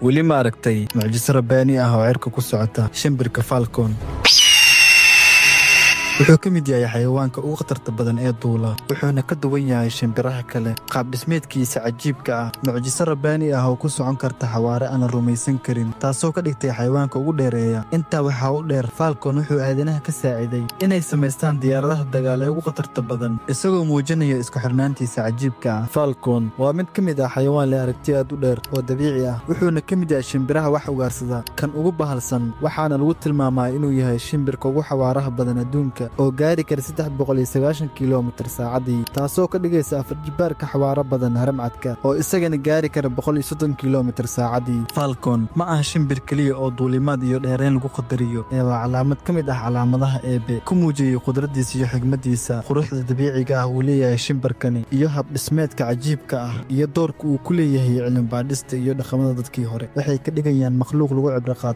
weli ma aragtay mucjiso rabbaani ah oo cirka ku socota shimbirka falcon. wuxuu ka mid yahay xayawaanka ugu khatarta badan ee duula, wuxuuna ka duwan yahay shimbiraha kale qaab dhismeedkiisa cajiibka ah. mucjiso rabbaani ah oo ku socon karta xawaare aan rumaysan karin, taasoo ka dhigtay xayawaanka ugu dheereeya. intaa waxaa u dheer, falcon wuxuu aadanaha ka saaciday inay samaystaan diyaaradaha dagaal ee ugu khatarta badan, isagoo muujinaya isku xirnaantiisa cajiibka ah. falcon waa mid ka mid ah xayawaan leh aragti aad u dheer oo dabiici ah, wuxuuna ka mid yahay shimbiraha wax ugaarsada kan ugu bahalsan, waxaana lagu tilmaamaa inuu yahay shimbirka ugu xawaaraha badan adduunka oo gaari kara 390 kilomitir saacadii, taasoo ka dhigaysa afarjibaarka xawaaro badan haramcadka oo isagana gaari kara 130 kilomitir saacadii. falcon ma aha shimbir keliya oo duulimaad iyo dheerayn lagu qadariyo, ee waa calaamad ka mid ah calaamadaha eebe ku muujiyey qudradiisa iyo xigmadiisa. quruxda dabiiciga ah uu leeyahay shimbirkani, iyo habdhismeedka cajiibka ah, iyo doorka uu ku leeyahay cilmi baadhista iyo dhaqamada dadkii hore, waxay ka dhigayaan makhluuq lagu cibro qaato.